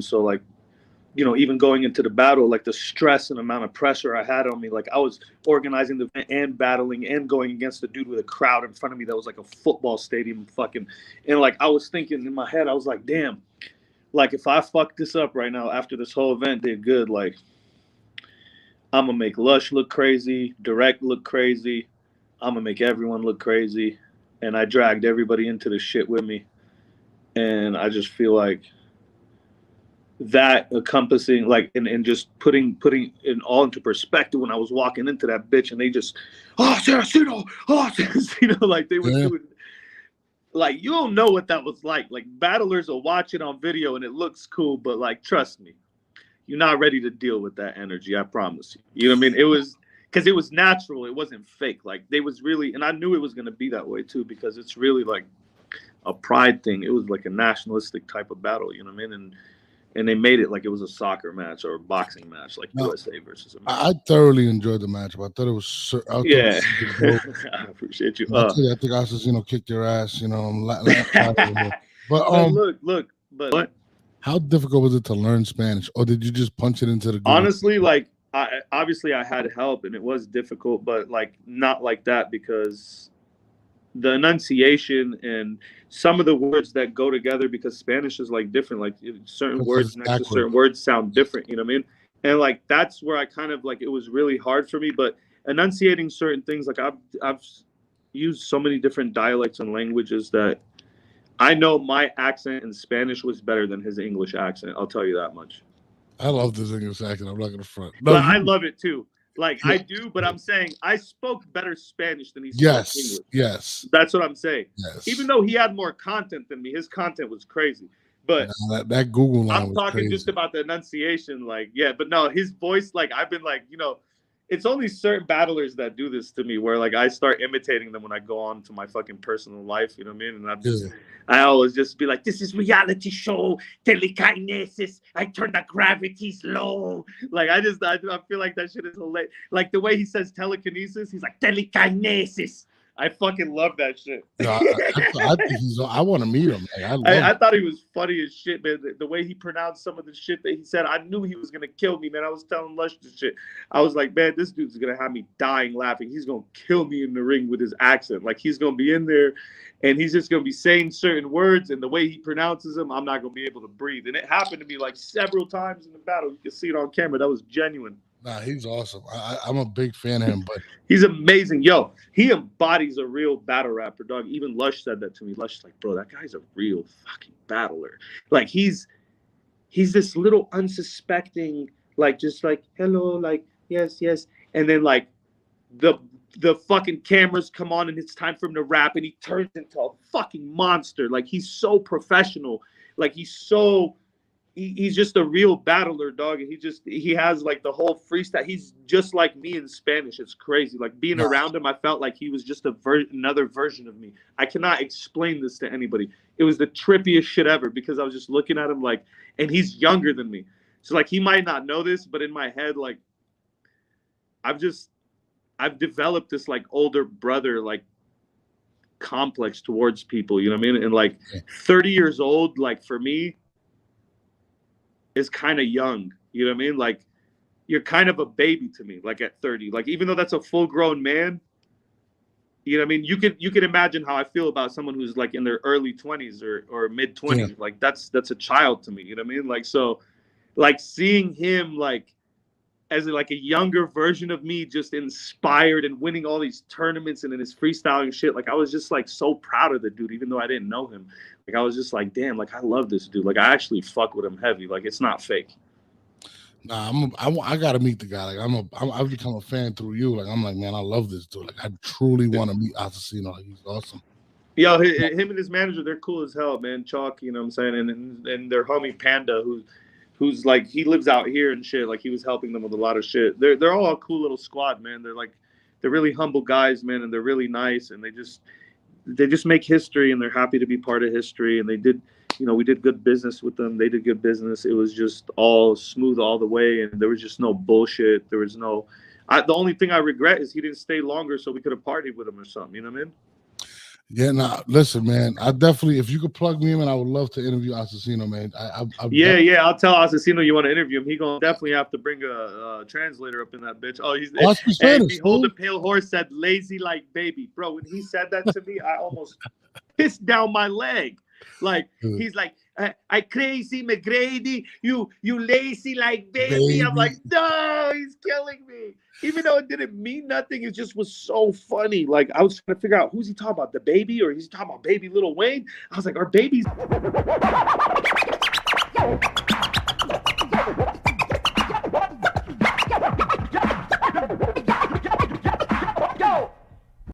So like, you know, even going into the battle, like the stress and amount of pressure I had on me, like I was organizing the event and battling and going against a dude with a crowd in front of me that was like a football stadium fucking. And like, I was thinking in my head, I was like, damn, like if I fuck this up right now after this whole event did good, like I'm gonna make Lush look crazy, Direct look crazy. I'm gonna make everyone look crazy. And I dragged everybody into this shit with me. And I just feel like that encompassing, like, and just putting it all into perspective when I was walking into that bitch and they just, oh, Saraceno, oh, Saraceno, like they were doing, like, you don't know what that was like. Like, battlers will watch it on video and it looks cool, but like, trust me, you're not ready to deal with that energy, I promise you. You know what I mean? It was, because it was natural, it wasn't fake. Like, they was really, and I knew it was going to be that way too, because it's really like a pride thing. It was like a nationalistic type of battle, you know what I mean? And they made it like it was a soccer match or a boxing match, like USA versus America. I thoroughly enjoyed the match, but I thought it was. Yeah, I appreciate you. I think Aczino kicked your ass. You know, but look, but how difficult was it to learn Spanish, or did you just punch it into the Google? Honestly, like obviously I had help, and it was difficult, but like not like that, because the enunciation and some of the words that go together, because Spanish is like different, like certain words next to certain words sound different, you know what I mean? And like that's where I kind of like, it was really hard for me. But enunciating certain things, like I've used so many different dialects and languages that I know my accent in Spanish was better than his English accent. I'll tell you that much. I love this English accent. I'm not gonna front. No, I love it too. Like, I do, but I'm saying I spoke better Spanish than he spoke English. Yes. That's what I'm saying. Yes. Even though he had more content than me, his content was crazy. But that Google line I'm talking crazy. just about the enunciation. Like, yeah, but no, his voice, like, I've been like, you know, it's only certain battlers that do this to me, where like I start imitating them when I go on to my fucking personal life, you know what I mean? And I'm just, I always just be like, this is reality show, telekinesis, I turn the gravities low. Like, I feel like that shit is hilarious. Like the way he says telekinesis, he's like, telekinesis. I fucking love that shit. No, I think I want to meet him. Like, I thought he was funny as shit, man. The way he pronounced some of the shit that he said, I knew he was gonna kill me, man. I was telling Lush this shit. I was like, man, this dude's gonna have me dying laughing. He's gonna kill me in the ring with his accent. Like, he's gonna be in there, and he's just gonna be saying certain words, and the way he pronounces them, I'm not gonna be able to breathe. And it happened to me like several times in the battle. You can see it on camera. That was genuine. Nah, he's awesome. I'm a big fan of him, but he's amazing. Yo, he embodies a real battle rapper, dog. Even Lush said that to me. Lush is like, bro, that guy's a real fucking battler. Like, he's this little unsuspecting, like, just like, hello, like, yes. And then like the fucking cameras come on and it's time for him to rap, and he turns into a fucking monster. Like, he's so professional. Like, he's just a real battler, dog. And he has like the whole freestyle. He's just like me in Spanish. It's crazy. Like, being around him, I felt like he was just another version of me. I cannot explain this to anybody. It was the trippiest shit ever, because I was just looking at him like, and he's younger than me. So like, he might not know this, but in my head, like, I've developed this like older brother, like, complex towards people, you know what I mean? And like 30 years old, like, for me, is kind of young, you know what I mean? Like, you're kind of a baby to me, like, at 30. Like, even though that's a full-grown man, you know what I mean? You could imagine how I feel about someone who's like in their early 20s or mid 20s. Yeah. Like, that's a child to me, you know what I mean? Like, so, like, seeing him like as like a younger version of me, just inspired and winning all these tournaments and in his freestyling shit, like, I was just like so proud of the dude, even though I didn't know him. Like, I was just like, damn, like, I love this dude. Like, I actually fuck with him heavy. Like, it's not fake. Nah, I gotta meet the guy. Like, I've become a fan through you. Like, I'm like, man, I love this dude. Like, I truly want to meet Aczino. Like, he's awesome. Yo, him and his manager, they're cool as hell, man. Chalk, you know what I'm saying? And their homie Panda, who's like, he lives out here and shit. Like, he was helping them with a lot of shit. They're all a cool little squad, man. They're really humble guys, man, and they're really nice, and they just make history, and they're happy to be part of history. And they did, you know, we did good business with them. They did good business. It was just all smooth all the way, and there was just no bullshit. There was no. The only thing I regret is he didn't stay longer so we could have partied with him or something. You know what I mean? Yeah, nah, listen, man. I definitely, if you could plug me in, man, I would love to interview Aczino, man. Yeah. I'll tell Aczino you want to interview him. He gonna definitely have to bring a translator up in that bitch. Oh, he's I speak and Spanish, behold, the dude. pale horse said lazy like baby, bro. When he said that to me, I almost pissed down my leg. Like he's like, I crazy McGrady, you lazy like baby. I'm like, no, he's killing me. Even though it didn't mean nothing, it just was so funny. Like I was trying to figure out who's he talking about, the baby, or he's talking about baby Lil Wayne. I was like, are babies?